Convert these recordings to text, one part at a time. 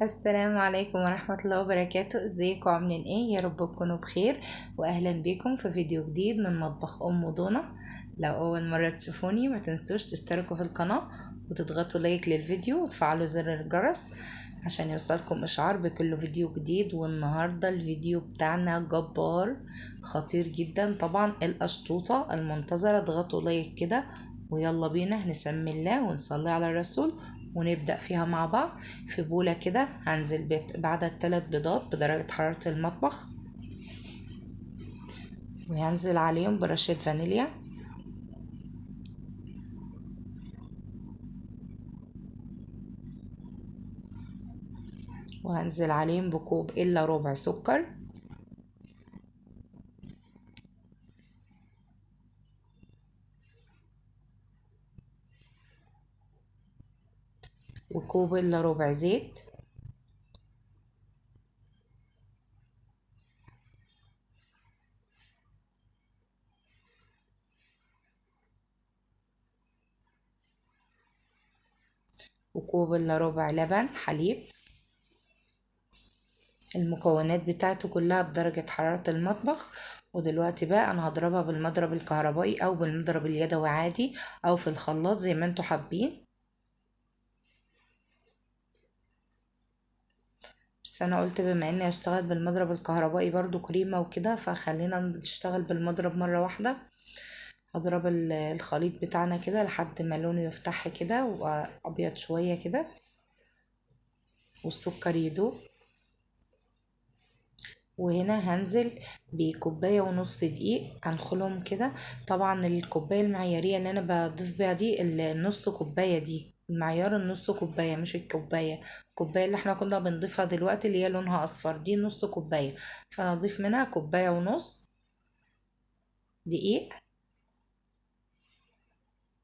السلام عليكم ورحمة الله وبركاته. ازيكم عاملين ايه؟ يا رب تكونوا بخير، واهلا بيكم في فيديو جديد من مطبخ ام دونا. لو اول مرة تشوفوني ما تنسوش تشتركوا في القناة وتضغطوا لايك للفيديو وتفعلوا زر الجرس عشان يوصلكم اشعار بكل فيديو جديد. والنهاردة الفيديو بتاعنا جبار خطير جدا، طبعا القشطوطة المنتظرة. اضغطوا لايك كده ويلا بينا نسمي الله ونصلي على الرسول ونبدأ فيها مع بعض. في بولة كده هنزل بعدد 3 بيضات بدرجة حرارة المطبخ، وهنزل عليهم برشة فانيليا، وهنزل عليهم بكوب إلا ربع سكر، وكوب إلا ربع زيت، وكوب إلا ربع لبن حليب. المكونات بتاعته كلها بدرجة حرارة المطبخ. ودلوقتي بقى انا هضربها بالمضرب الكهربائي او بالمضرب اليدوي عادي، او في الخلاط زي ما انتوا حابين. بس انا قلت بما اني هشتغل بالمضرب الكهربائي برضو كريمة وكده، فخلينا نشتغل بالمضرب مرة واحدة. هضرب الخليط بتاعنا كده لحد ما لونه يفتح كده وابيض شوية كده والسكر يدوب. وهنا هنزل بكوباية ونص دقيق هنخلهم كده. طبعا الكوباية المعيارية اللي انا بضيف بيها دي النص كوباية، دي المعيار النص كوباية مش الكوباية. الكوباية اللي احنا كنا بنضيفها دلوقتي اللي هي لونها اصفر دي نص كوباية، فانا اضيف منها كوباية ونص دقيق،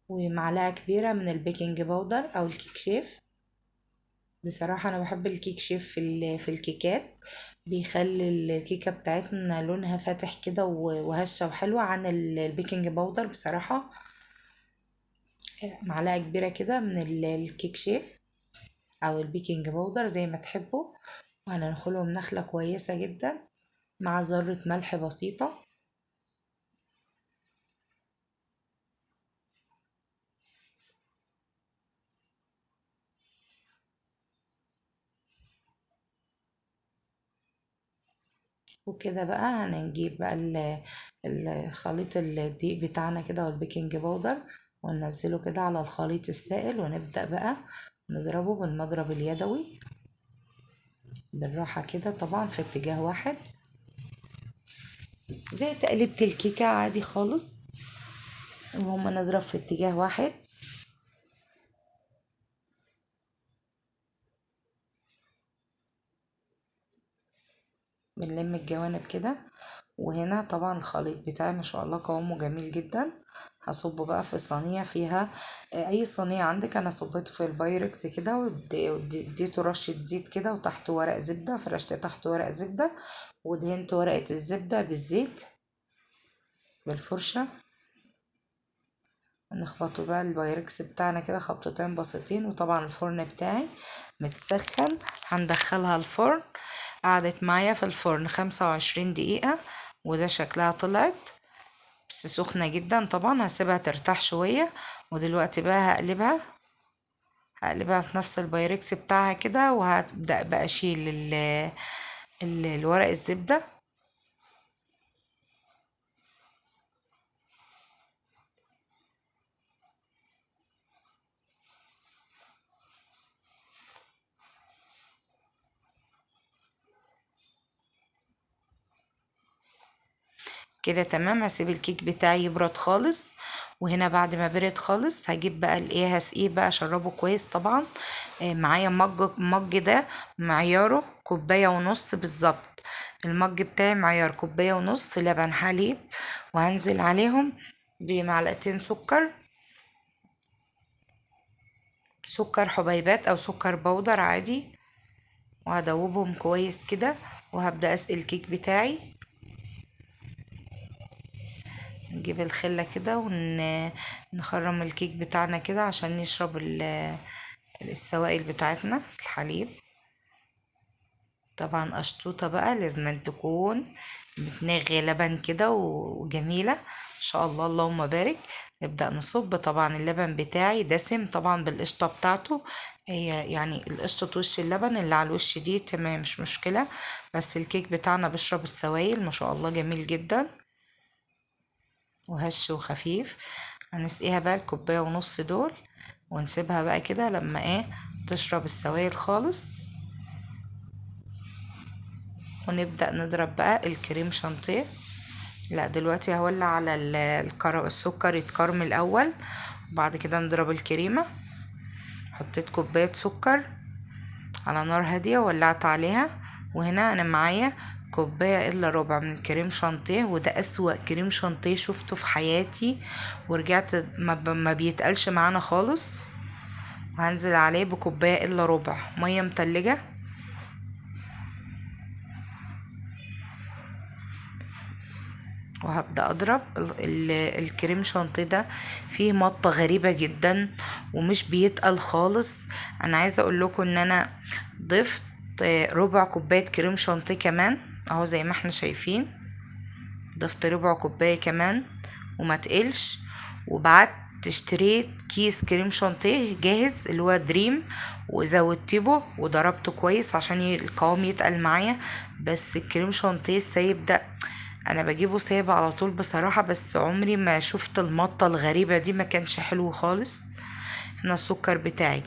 ومعلقة كبيرة من البيكنج باودر او الكيك شيف. بصراحة أنا بحب الكيك شيف في الكيكات، بيخلي الكيكة بتاعتنا لونها فاتح كده وهشة وحلوة عن البيكنج باودر بصراحة. معلقة كبيرة كده من الكيك شيف أو البيكنج باودر زي ما تحبوا، وهننخلهم نخلة كويسة جدا مع ذرة ملح بسيطة. وكده بقى هنجيب بقى الخليط الدقيق بتاعنا كده والبيكنج باودر، وننزله كده على الخليط السائل، ونبدأ بقى نضربه بالمضرب اليدوي بالراحة كده، طبعا في اتجاه واحد زي تقليبة الكيكة عادي خالص. المهم نضرب في اتجاه واحد. بنلم الجوانب كده. وهنا طبعا الخليط بتاعي ما شاء الله قوامه جميل جدا. هصبه بقى في صينية فيها اي صينية عندك. انا صبيته في البايركس كده واديته رشة زيت كده، وتحت ورق زبدة، فرشت تحت ورق زبدة ودهنت ورقة الزبدة بالزيت بالفرشة. نخبطه بقى البايركس بتاعنا كده خبطتين بسيطين. وطبعا الفرن بتاعي متسخن، هندخلها الفرن. قعدت معايا في الفرن 25 دقيقة، وده شكلها طلعت بس سخنة جدا. طبعا هسيبها ترتاح شوية. ودلوقتي بقى هقلبها في نفس البايركس بتاعها كده، وهبدأ بقى اشيل الورق الزبدة. كده تمام. هسيب الكيك بتاعي يبرد خالص. وهنا بعد ما برد خالص هجيب بقى الايه، هسقيه بقى اشربه كويس طبعا. معايا مج ده معياره كوباية ونص بالظبط. المج بتاعي معيار كوباية ونص لبن حليب، وهنزل عليهم بمعلقتين سكر، سكر حبيبات او سكر بودر عادي، وهدوبهم كويس كده. وهبدأ اسقي الكيك بتاعي. نجيب الخلة كده ونخرم الكيك بتاعنا كده عشان يشرب السوائل بتاعتنا الحليب. طبعا قشطوطة بقى لازم تكون بتنغي لبن كده وجميلة ان شاء الله، اللهم بارك. نبدأ نصب. طبعا اللبن بتاعي دسم طبعا بالقشطة بتاعته، هي يعني القشطة وش اللبن اللي على الوش دي تمام مش مشكلة، بس الكيك بتاعنا بيشرب السوائل ما شاء الله جميل جدا وهش وخفيف. هنسقيها بقى الكوباية ونص دول ونسيبها بقى كده لما تشرب السوائل خالص، ونبدأ نضرب بقى الكريم شانتيه. لا دلوقتي هولع على السكر يتكرمل الاول، وبعد كده نضرب الكريمه. حطيت كوبايه سكر على نار هاديه ولعت عليها، وهنا انا معايا كوبايه الا ربع من الكريم شانتيه، وده اسوأ كريم شانتيه شفته في حياتي، ورجعت ما بيتقلش معانا خالص. وهنزل عليه بكوبايه الا ربع ميه متلجه، وهبدأ أضرب الكريم شانتيه ده. فيه مطة غريبة جدا ومش بيتقل خالص. أنا عايزة أقول لكم إن أنا ضفت ربع كوباية كريم شانتيه كمان أهو زي ما احنا شايفين. ضفت ربع كوباية كمان وما تقلش. وبعدت اشتريت كيس كريم شانتيه جاهز اللي هو دريم، وزودت به وضربته كويس عشان القوام يتقل معايا. بس الكريم شانتيه السايب ده انا بجيبه سايب على طول بصراحة، بس عمري ما شفت المطة الغريبة دي، ما كانش حلو خالص. هنا السكر بتاعي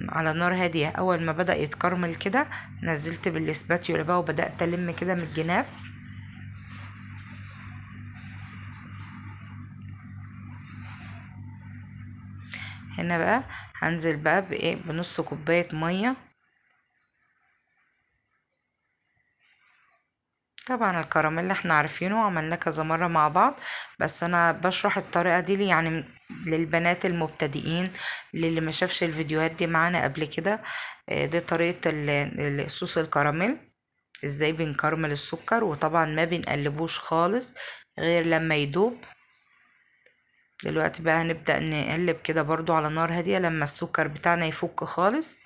على نار هادية، اول ما بدأ يتكرمل كده نزلت بالاسباتيولا بقى وبدأت الم كده من الجناب. هنا بقى هنزل بقى بنص كوباية مية. طبعا الكراميل احنا عارفينه وعملناه كذا مرة مع بعض، بس انا بشرح الطريقة دي يعني للبنات المبتدئين، للي ما شافش الفيديوهات دي معانا قبل كده. دي طريقة صوص الكراميل، ازاي بنكرمل السكر، وطبعا ما بنقلبوش خالص غير لما يدوب. دلوقتي بقى هنبدأ نقلب كده برضو على نار هادية لما السكر بتاعنا يفك خالص.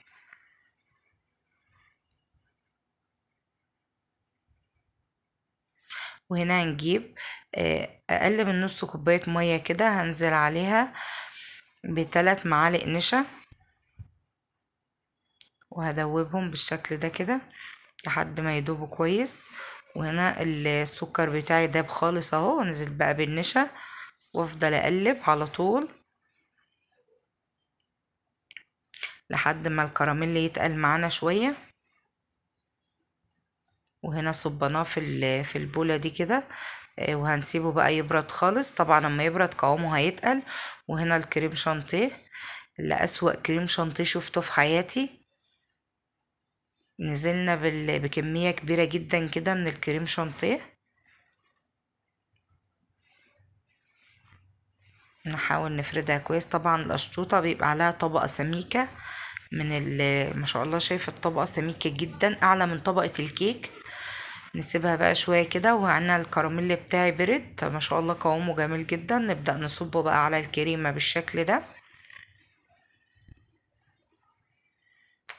وهنا هنجيب اقل من نص كوباية مية كده، هنزل عليها ب3 معالق نشا، وهدوبهم بالشكل ده كده لحد ما يدوبوا كويس. وهنا السكر بتاعي داب خالص اهو، انزل بقى بالنشا وافضل اقلب على طول لحد ما الكراميل يتقل معانا شوية. وهنا صبناه في البولة دي كده، وهنسيبه بقى يبرد خالص. طبعا لما يبرد قوامه هيتقل. وهنا الكريم شانتيه اللي اسوأ كريم شانتيه شفته في حياتي، نزلنا بكمية كبيرة جدا كده من الكريم شانتيه. نحاول نفردها كويس. طبعا القشطوطة بيبقى عليها طبقة سميكة من ما شاء الله، شايفة الطبقة سميكة جدا اعلى من طبقة الكيك. نسيبها بقى شوية كده، وهنا الكراميل بتاعي برد ما شاء الله قوامه جميل جدا. نبدأ نصبه بقى على الكريمة بالشكل ده،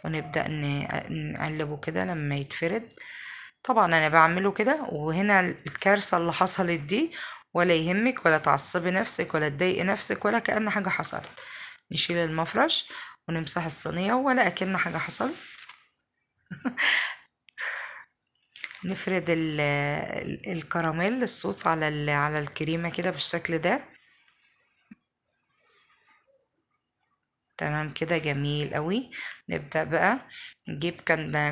ونبدأ نقلبه كده لما يتفرد. طبعا انا بعمله كده. وهنا الكارثة اللي حصلت دي، ولا يهمك ولا تعصبي نفسك ولا تضايقي نفسك ولا كأن حاجة حصلت. نشيل المفرش ونمسح الصينية ولا أكن حاجة حصلت. نفرد الكراميل الصوص على على الكريمة كده بالشكل ده. تمام كده جميل قوي. نبدأ بقى نجيب،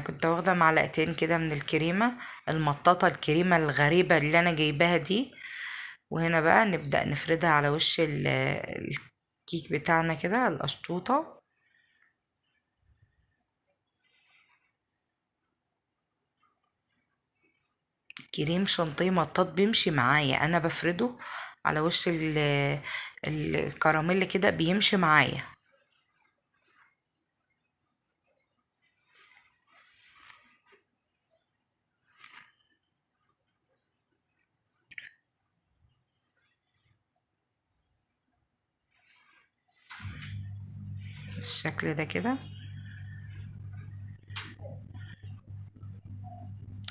كنت واخدة معلقتين كده من الكريمة المطاطة، الكريمة الغريبة اللي انا جايباها دي. وهنا بقى نبدأ نفردها على وش الكيك بتاعنا كده القشطوطة. كريم شانتيه مطاط بيمشي معايا، انا بفرده على وش الكراميل كده بيمشي معايا. بالشكل ده كده.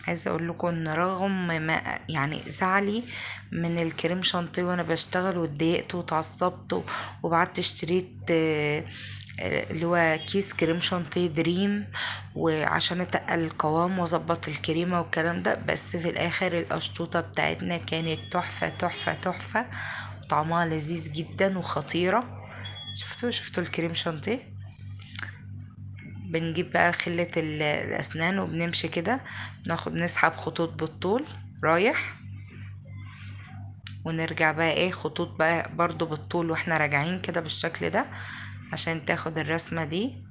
عايزه اقول لكم ان رغم ما يعني زعلي من الكريم شانتيه وانا بشتغل واتضايقت واتعصبت وبعدت اشتريت اللي هو كيس كريم شانتيه دريم، وعشان اتقل القوام واظبط الكريمه والكلام ده، بس في الاخر القشطوطه بتاعتنا كانت تحفه تحفه تحفه، طعمها لذيذ جدا وخطيره. شفتوا الكريم شانتيه. بنجيب بقى خلة الأسنان وبنمشي كده، نسحب خطوط بالطول رايح، ونرجع بقى ايه خطوط بقى برضو بالطول واحنا راجعين كده بالشكل ده عشان تاخد الرسمة دي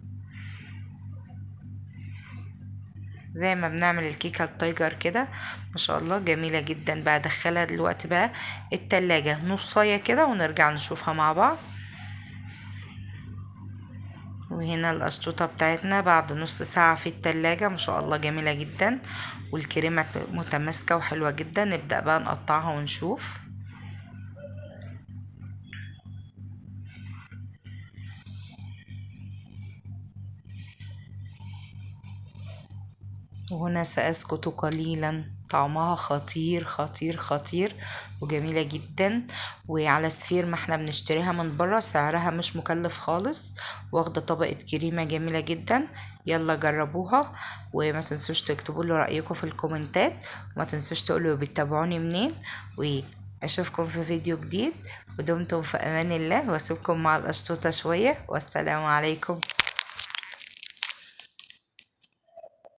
زي ما بنعمل الكيكة التايجر كده. ما شاء الله جميلة جدا. بقى ادخلها دلوقتي بقى التلاجة نصاية كده ونرجع نشوفها مع بعض. وهنا القشطوطة بتاعتنا بعد نص ساعة في التلاجة، ما شاء الله جميلة جدا والكريمة متماسكة وحلوة جدا. نبدأ بقى نقطعها ونشوف. وهنا سأسكت قليلا. طعمها خطير خطير خطير وجميلة جدا. وعلى سفير ما احنا بنشتريها من برا، سعرها مش مكلف خالص، واخدة طبقة كريمة جميلة جدا. يلا جربوها، وما تنسوش تكتبوا له رأيكم في الكومنتات، وما تنسوش تقولوا بتتابعوني منين. واشوفكم في فيديو جديد، ودمتم في امان الله، واسيبكم مع القشطوطة شوية، والسلام عليكم.